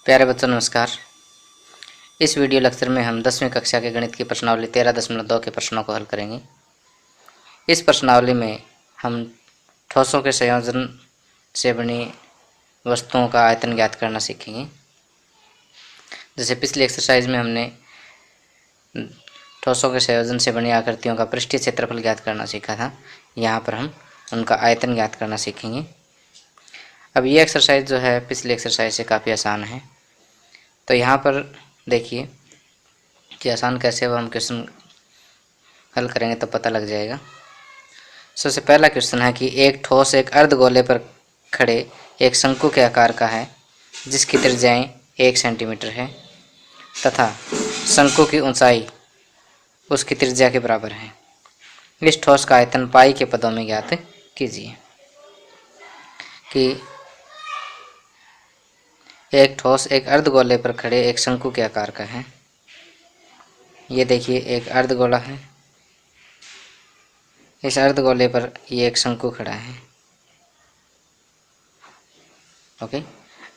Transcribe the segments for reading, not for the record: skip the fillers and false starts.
प्यारे बच्चों नमस्कार। इस वीडियो लेक्चर में हम 10वीं कक्षा के गणित की प्रश्नावली 13.2 के प्रश्नों को हल करेंगे। इस प्रश्नावली में हम ठोसों के संयोजन से बनी वस्तुओं का आयतन ज्ञात करना सीखेंगे। जैसे पिछली एक्सरसाइज में हमने ठोसों के संयोजन से बनी आकृतियों का पृष्ठीय क्षेत्रफल ज्ञात करना सीखा था। यहाँ पर हम उनका आयतन ज्ञात करना सीखेंगे। अब ये एक्सरसाइज जो है पिछली एक्सरसाइज से काफ़ी आसान है। तो यहाँ पर देखिए कि आसान कैसे वो हम क्वेश्चन हल करेंगे तो पता लग जाएगा। सबसे पहला क्वेश्चन है कि एक ठोस एक अर्धगोले पर खड़े एक शंकु के आकार का है जिसकी त्रिज्याएं 1 सेंटीमीटर है तथा शंकु की ऊंचाई उसकी त्रिज्या के बराबर है। इस ठोस का आयतन पाई के पदों में ज्ञात कीजिए। कि एक ठोस एक अर्धगोले पर खड़े एक शंकु के आकार का है। ये देखिए एक अर्धगोला है, इस अर्धगोले पर ये एक शंकु खड़ा है। ओके,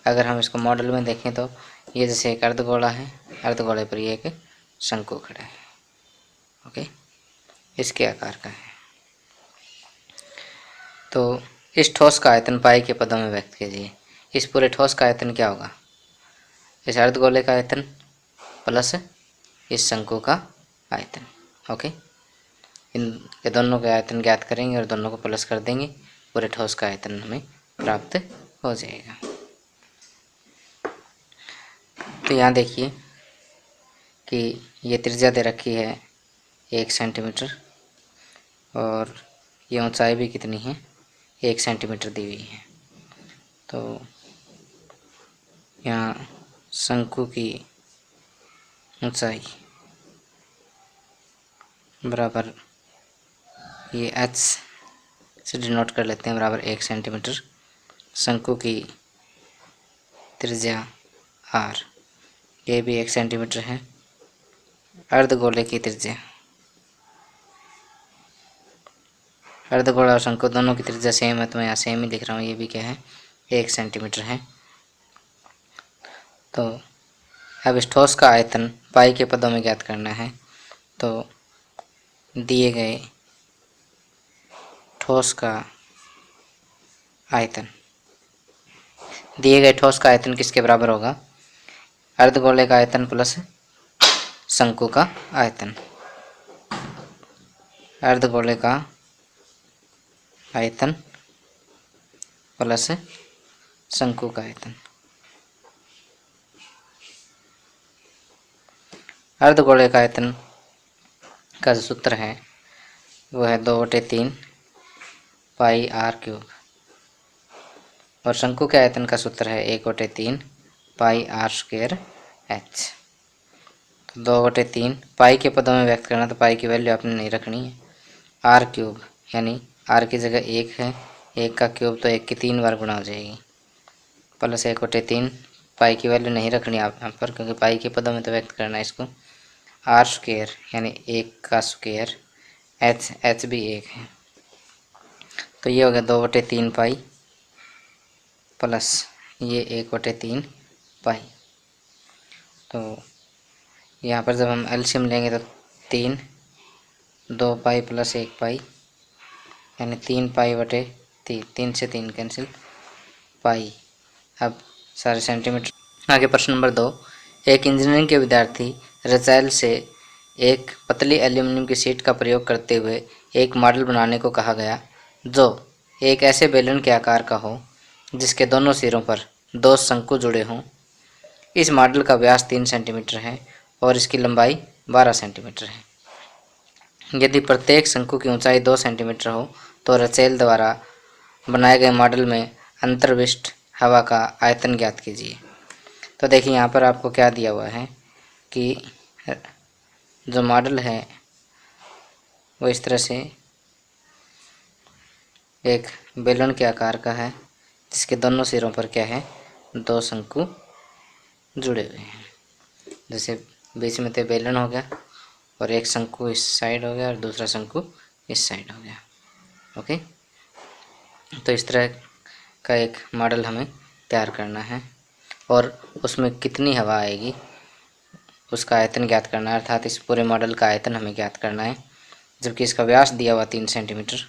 अगर हम इसको मॉडल में देखें तो ये जैसे एक अर्धगोला है, अर्धगोले पर ये एक शंकु खड़ा है। ओके, इसके आकार का है। तो इस ठोस का आयतन पाई के पदों में व्यक्त कीजिए। इस पूरे ठोस का आयतन क्या होगा? इस अर्धगोले का आयतन प्लस इस शंकु का आयतन। ओके, ये दोनों के आयतन ज्ञात करेंगे और दोनों को प्लस कर देंगे, पूरे ठोस का आयतन हमें प्राप्त हो जाएगा। तो यहाँ देखिए कि ये त्रिज्या दे रखी है 1 सेंटीमीटर और ये ऊंचाई भी कितनी है 1 सेंटीमीटर दी हुई है। तो यहाँ शंकु की ऊंचाई बराबर ये h से डिनोट कर लेते हैं, बराबर 1 सेंटीमीटर। शंकु की त्रिज्या r, ये भी 1 सेंटीमीटर है। अर्धगोले की त्रिज्या, अर्धगोला और शंकु दोनों की त्रिज्या सेम है तो मैं यहाँ सेम ही लिख रहा हूँ। ये भी क्या है 1 सेंटीमीटर है। तो अब इस ठोस का आयतन पाई के पदों में ज्ञात करना है। तो दिए गए ठोस का आयतन, दिए गए ठोस का आयतन किसके बराबर होगा? अर्धगोले का आयतन प्लस शंकु का आयतन। अर्धगोले का आयतन प्लस शंकु का आयतन। अर्धगोले का आयतन का जो सूत्र है वो है 2/3 पाई r क्यूब और शंकु के आयतन का सूत्र है 1/3 पाई r स्क्वायर h। तो 2/3 पाई के पदों में व्यक्त करना, तो पाई की वैल्यू आपने नहीं रखनी है। r क्यूब यानी r की जगह 1 है, 1 का क्यूब तो 1 की 3 बार गुणा हो जाएगी, प्लस 1/3 पाई की वैल्यू नहीं रखनी आप यहाँ पर, क्योंकि पाई के पदों में तो व्यक्त करना है इसको। r स्क्वायर यानी 1 का स्क्वायर, h भी 1 है, तो ये हो गया 2/3 पाई प्लस ये 1/3 पाई। तो यहाँ पर जब हम एलसीएम लेंगे तो 3, 2 पाई प्लस 1 पाई यानी 3 पाई बटे 3, 3 से 3 कैंसिल, पाई। अब सारे सेंटीमीटर। आगे प्रश्न नंबर 2, एक इंजीनियरिंग के विद्यार्थी रसायल से एक पतली एल्यूमिनियम की शीट का प्रयोग करते हुए एक मॉडल बनाने को कहा गया जो एक ऐसे बेलन के आकार का हो जिसके दोनों सिरों पर 2 शंकु जुड़े हों। इस मॉडल का व्यास 3 सेंटीमीटर है और इसकी लंबाई 12 सेंटीमीटर है। यदि प्रत्येक शंकु की ऊंचाई 2 सेंटीमीटर हो तो रसेल द्वारा बनाए गए मॉडल में अंतर्विष्ट हवा का आयतन ज्ञात कीजिए। तो देखिए यहाँ पर आपको क्या दिया हुआ है कि जो मॉडल है वो इस तरह से एक बेलन के आकार का है जिसके दोनों सिरों पर क्या है 2 शंकु जुड़े हुए हैं। जैसे बीच में तो बेलन हो गया और एक शंकु इस साइड हो गया और दूसरा शंकु इस साइड हो गया। ओके, तो इस तरह का एक मॉडल हमें तैयार करना है और उसमें कितनी हवा आएगी उसका आयतन ज्ञात करना है, अर्थात इस पूरे मॉडल का आयतन हमें ज्ञात करना है। जबकि इसका व्यास दिया हुआ 3 सेंटीमीटर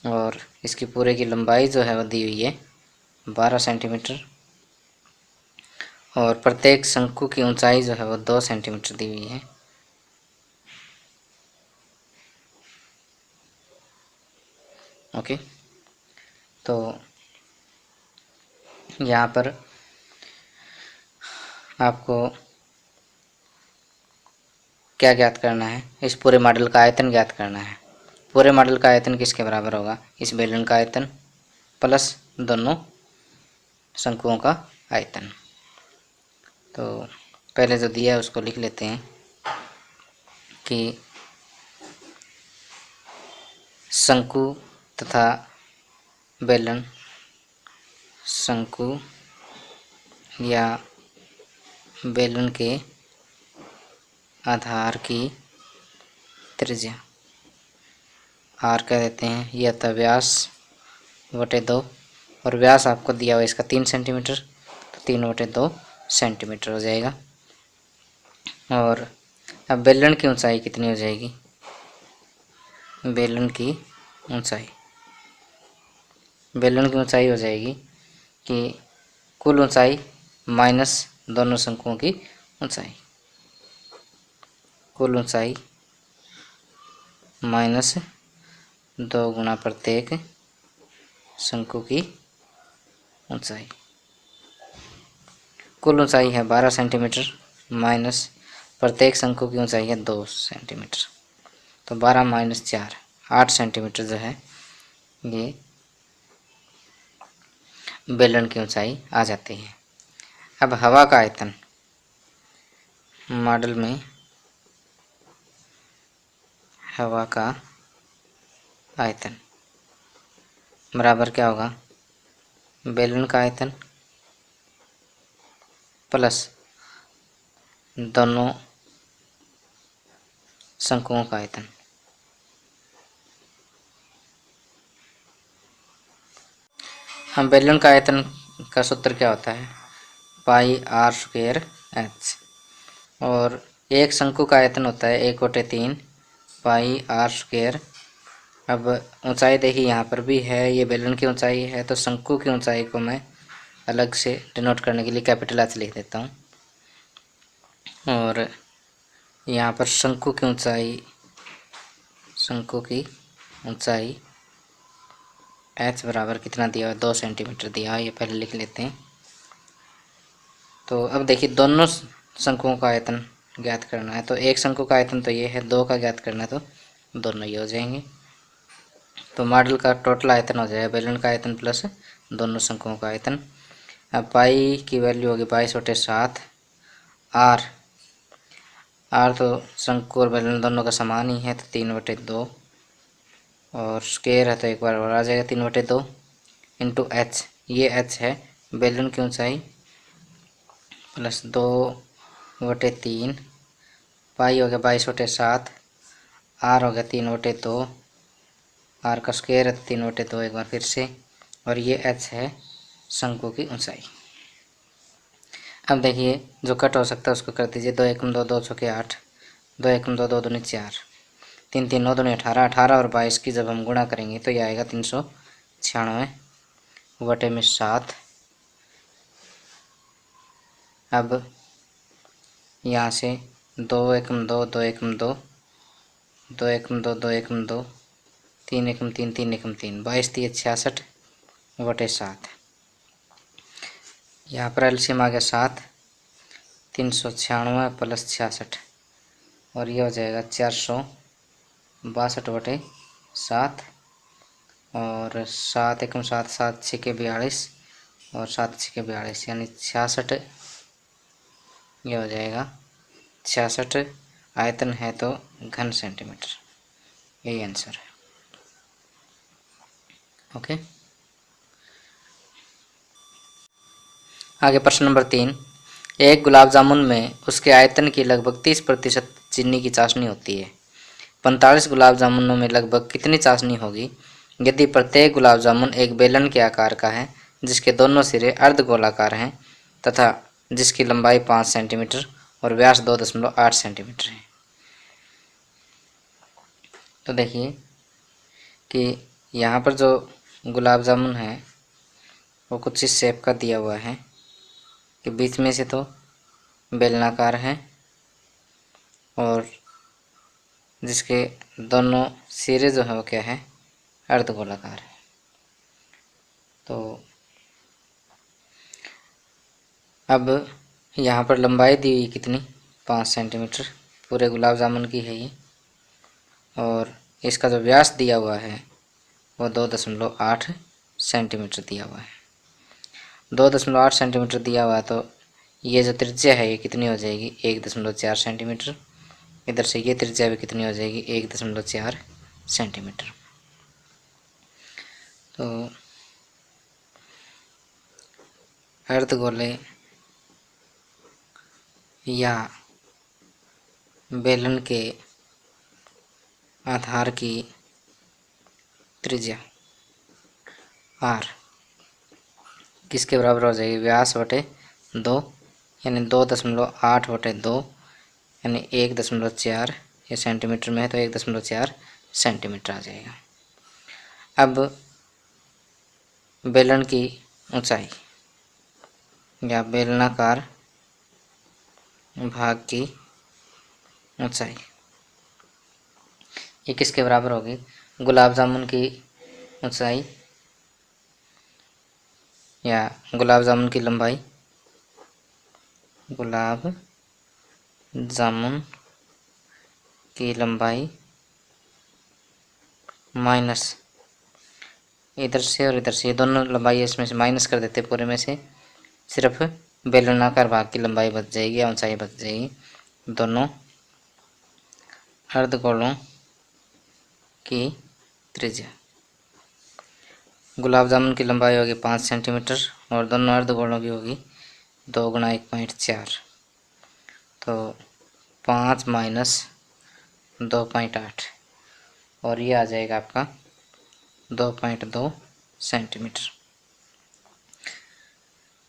और इसकी पूरे की लंबाई जो है वो दी हुई है 12 सेंटीमीटर और प्रत्येक शंकु की ऊंचाई जो है वो 2 सेंटीमीटर दी हुई है। ओके, तो यहाँ पर आपको क्या ज्ञात करना है, इस पूरे मॉडल का आयतन ज्ञात करना है। पूरे मॉडल का आयतन किसके बराबर होगा, इस बेलन का आयतन प्लस दोनों शंकुओं का आयतन। तो पहले जो दिया है उसको लिख लेते हैं कि शंकु तथा बेलन, शंकु या बेलन के आधार की त्रिज्या r कह देते हैं, यह था व्यास बटे 2 और व्यास आपको दिया हुआ इसका 3 सेंटीमीटर, तो 3/2 सेंटीमीटर हो जाएगा। और अब बेलन की ऊंचाई कितनी हो जाएगी, बेलन की ऊंचाई हो जाएगी कि कुल ऊंचाई माइनस दोनों शंकुओं की ऊंचाई, कुल ऊंचाई माइनस 2 गुना प्रत्येक शंकु की ऊंचाई। कुल ऊंचाई है 12 सेंटीमीटर माइनस प्रत्येक शंकु की ऊंचाई है 2 सेंटीमीटर, तो 12 माइनस 4 8 सेंटीमीटर जो है ये बेलन की ऊंचाई आ जाती है। अब हवा का आयतन मॉडल में, हवा का आयतन बराबर क्या होगा, बेलन का आयतन प्लस दोनों शंकुओं का आयतन। हम बेलन का आयतन का सूत्र क्या होता है, पाई r स्क्वायर h, और एक शंकु का आयतन होता है 1/3 पाई r स्क्वायर। अब ऊंचाई देखिए यहाँ पर भी है, ये बेलन की ऊंचाई है, तो शंकु की ऊंचाई को मैं अलग से डिनोट करने के लिए कैपिटल h लिख देता हूँ। और यहाँ पर शंकु की ऊंचाई h बराबर कितना दिया हुआ है, 2 सेंटीमीटर दिया है, ये पहले लिख लेते हैं। तो अब देखिए दोनों शंकुओं का आयतन ज्ञात करना है, तो एक शंकु का आयतन तो ये है, 2 का ज्ञात करना है तो दोनों ये हो जाएंगे। तो मॉडल का टोटल आयतन हो जाएगा बेलन का आयतन प्लस दोनों शंकुओं का आयतन। अब पाई की वैल्यू होगी 22/7, आर तो शंकु और बेलन दोनों का समान ही है, तो 3/2 और स्क्वायर है तो एक बार और आ जाएगा 3/2 इंटू h, ये h है बेलन की ऊंचाई प्लस 2/3, पाई हो गया 22/7, आर हो गया 3/2, आर का स्क्वायर है 3/2 एक बार फिर से, और ये h है शंकु की ऊंचाई। अब देखिए जो कट हो सकता है उसको कर दीजिए, 2 एकम 2, 2 चौके 8, 2 एकम 2, 2 दूनी 4, 3 3 9 दूनी 18, 18 और 22 की जब हम गुणा करेंगे तो ये आएगा 396/7। अब यहाँ से 2 एकम 2, 2 एकम 2, 2 एकम 2, 2 एकम 2, 3 एकम 3, 3 एकम 3, 22 3 66/7। यहाँ पर एलसीएम आ गया 7, 396 प्लस 66 और ये हो जाएगा 462/7 और 7 एकम 7, 7 6 के 42 और 7 6 के 42 यानी 66, ये हो जाएगा 66 आयतन है तो घन सेंटीमीटर, यही आंसर है। ओके, आगे प्रश्न नंबर 3, एक गुलाब जामुन में उसके आयतन की लगभग 30% चीनी की चाशनी होती है, 45 गुलाब जामुनों में लगभग कितनी चाशनी होगी यदि प्रत्येक गुलाब जामुन एक बेलन के आकार का है जिसके दोनों सिरे अर्धगोलाकार हैं तथा जिसकी लंबाई 5 सेंटीमीटर और व्यास 2.8 सेंटीमीटर है। तो देखिए कि यहाँ पर जो गुलाब जामुन है वो कुछ इस शेप का दिया हुआ है कि बीच में से तो बेलनाकार है और जिसके दोनों सिरे जो है वो क्या है, अर्धगोलाकार है। तो अब यहाँ पर लंबाई दी हुई कितनी, 5 सेंटीमीटर पूरे गुलाब जामुन की है ये, और इसका जो व्यास दिया हुआ है वो 2.8 सेंटीमीटर दिया हुआ है। 2.8 सेंटीमीटर दिया हुआ है तो ये जो त्रिज्या है ये कितनी हो जाएगी, 1.4 सेंटीमीटर। इधर से ये त्रिज्या भी कितनी हो जाएगी, 1.4 सेंटीमीटर। तो अर्धगोले या बेलन के आधार की त्रिज्या r किसके बराबर हो जाएगी, व्यास बटे 2 यानी 2.8 बटे 2 यानी 1.4, ये सेंटीमीटर में है तो 1.4 सेंटीमीटर आ जाएगा। अब बेलन की ऊंचाई या बेलनाकार भाग की ऊंचाई ये किसके बराबर होगी, गुलाब जामुन की ऊंचाई या गुलाब जामुन की लंबाई, गुलाब जामुन की लंबाई माइनस इधर से और इधर से, ये दोनों लंबाई इसमें से माइनस कर देते पूरे में से, सिर्फ बेलनाकार भाग की लंबाई बच जाएगी या ऊंचाई बच जाएगी। दोनों अर्धगोलों की त्रिज्या, गुलाब जामुन की लंबाई होगी 5 सेंटीमीटर और दोनों अर्धगोलों की होगी 2 गुणा 1.4, तो 5 माइनस 2.8 और ये आ जाएगा आपका 2.2 सेंटीमीटर।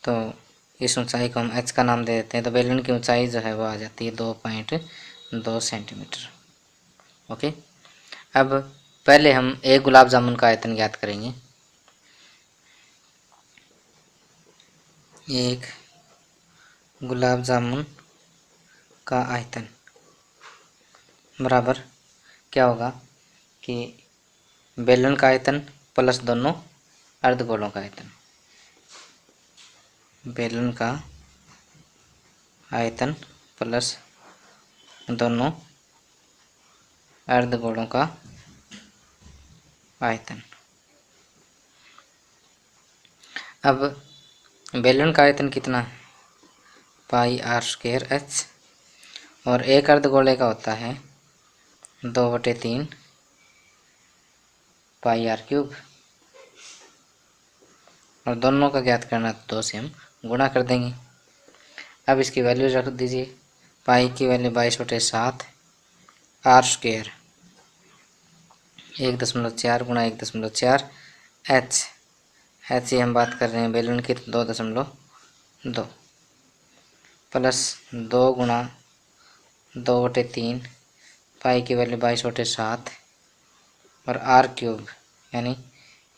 तो इस ऊंचाई को हम h का नाम दे देते हैं, तो बेलन की ऊंचाई जो है वो आ जाती है 2.2 सेंटीमीटर। ओके, अब पहले हम एक गुलाब जामुन का आयतन ज्ञात करेंगे। एक गुलाब जामुन का आयतन बराबर क्या होगा कि बेलन का आयतन प्लस दोनों अर्धगोलों का आयतन, बेलन का आयतन प्लस दोनों अर्धगोलों का आयतन। अब बेलन का आयतन कितना है, πr²h, और एक अर्धगोले का होता है 2/3 πr³, और दोनों का ज्ञात करना तो 2 से हम गुणा कर देंगे। अब इसकी वैल्यू रख दीजिए, पाई की वैल्यू 22/7, r² 1.4 गुणा 1.4, h ये हम बात कर रहे हैं बेलन की, 2.2 प्लस 2 गुणा 2/3, पाई की वैल्यू 22/7 और r³ यानी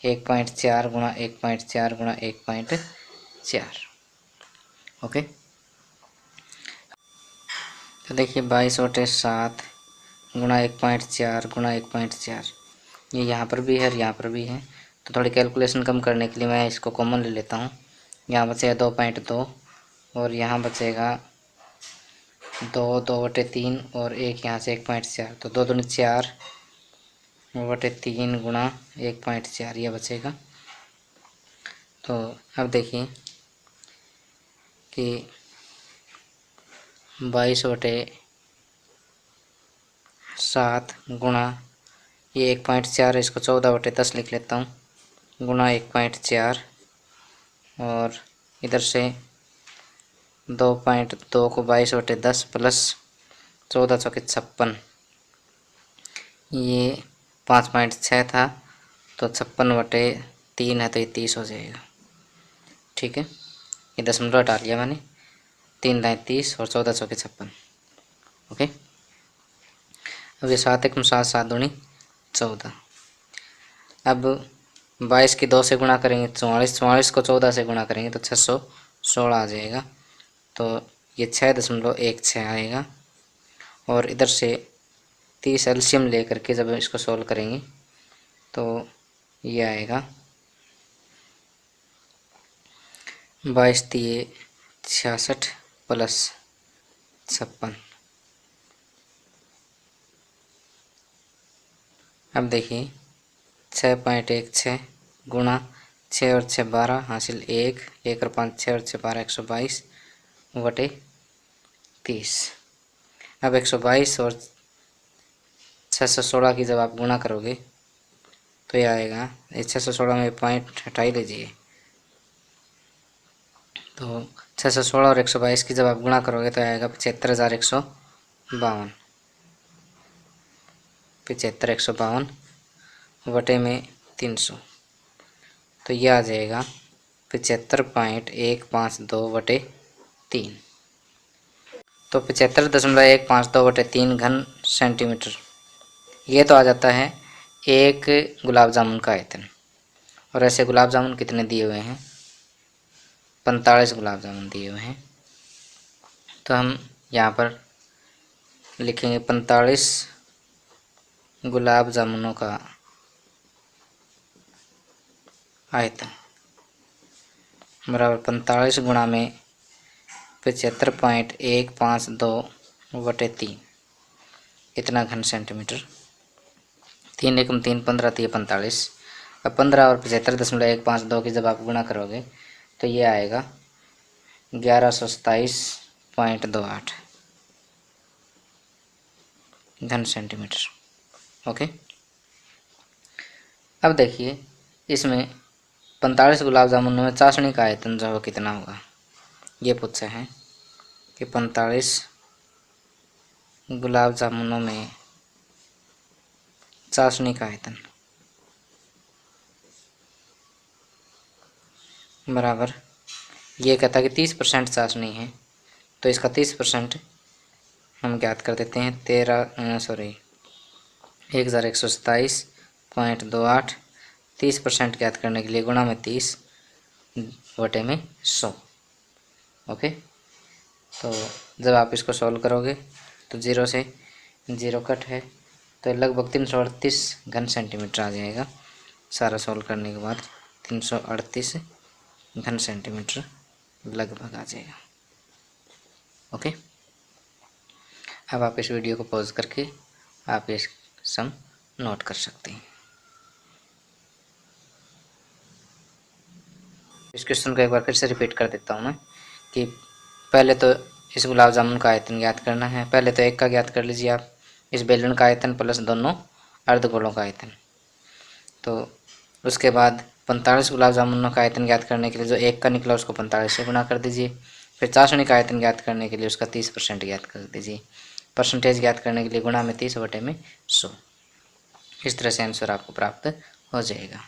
1.4 गुणा 1.4 गुणा 1.4। ओके, तो देखिए 22/7 गुणा 1.4 गुणा 1.4, ये यहाँ पर भी है और यहाँ पर भी है, तो थोड़ी कैलकुलेशन कम करने के लिए मैं इसको कॉमन ले लेता हूँ। यहाँ बचेगा 2.2 और यहाँ बचेगा 2/3 और एक यहाँ से 1.4, तो 2 दूनी 4/3 गुणा 1.4 यह बचेगा। तो अब देखिए कि 22/7 गुणा ये 1.4 है, इसको 14/10 लिख लेता हूँ, गुणा 1.4 और इधर से 2.2 को 22/10 प्लस 14 चौके 56, ये 5.6 था तो 56/3 है तो ये 30 हो जाएगा। ठीक है, ये दशमलव हटा लिया मैंने, 3 दाएँ 30 और 14 चौके 56। ओके, अब ये 7 एकम 7, 7 दूनी 14। अब 22 की 2 से गुणा करेंगे 44, 44 को 14 से गुणा करेंगे तो 616 आ जाएगा। तो ये 6.16 आएगा। और इधर से 30 एलसीएम लेकर के जब इसको सॉल्व करेंगे तो ये आएगा 22 तिये 66 प्लस 56। अब देखिए 6.16 गुणा 6 और 6 12 हासिल 1, 1 और 5 6 और 6 12 122 बटे 30। अब 122 और 616 की जब आप गुणा करोगे तो ये आएगा, 616 में पॉइंट हटा ही लीजिए, तो 616 और 122 की जब आप गुणा करोगे तो आएगा 75,152। 75,152 बटे में 300, तो यह आ जाएगा 75.152 बटे 3। तो 75.152 बटे 3 घन सेंटीमीटर, ये तो आ जाता है एक गुलाब जामुन का आयतन। और ऐसे गुलाब जामुन कितने दिए हुए हैं? 45 गुलाब जामुन दिए हुए हैं। तो हम यहाँ पर लिखेंगे 45 गुलाब जामुनों का आयतन बराबर 45 गुणा में 75.152 बटे 3, इतना घन सेंटीमीटर। 3 एकम 3 15 तिये 45। अब 15 और 75.152 की जब आप गुणा करोगे तो ये आएगा 1127.28 घन सेंटीमीटर। ओके, अब देखिए इसमें 45 गुलाब जामुनों में चाशनी का आयतन जो कितना होगा, ये पूछा है कि 45 गुलाब जामुनों में चाशनी का आयतन बराबर, ये कहता है कि 30% चाशनी है, तो इसका 30% हम ज्ञात कर देते हैं। 1127.28 30% ज्ञात करने के लिए गुणा में 30 बटे में 100। ओके, तो जब आप इसको सॉल्व करोगे तो 0 से 0 कट है, तो लगभग 338 घन सेंटीमीटर आ जाएगा। सारा सॉल्व करने के बाद 338 घन सेंटीमीटर लगभग आ जाएगा। ओके, अब आप इस वीडियो को पॉज करके आप ये सम नोट कर सकते हैं। इस क्वेश्चन को एक बार फिर से रिपीट कर देता हूँ मैं कि पहले तो इस गुलाब जामुन का आयतन ज्ञात करना है। पहले तो एक का ज्ञात कर लीजिए आप, इस बेलन का आयतन प्लस दोनों अर्धगोलों का आयतन। तो उसके बाद 45 गुलाब जामुनों का आयतन ज्ञात करने के लिए जो एक का निकला उसको 45 से गुणा कर दीजिए। फिर चाशनी का आयतन ज्ञात करने के लिए उसका 30% ज्ञात कर दीजिए। परसेंटेज ज्ञात करने के लिए गुणा में 30 बटे में 100। इस तरह से आंसर आपको प्राप्त हो जाएगा।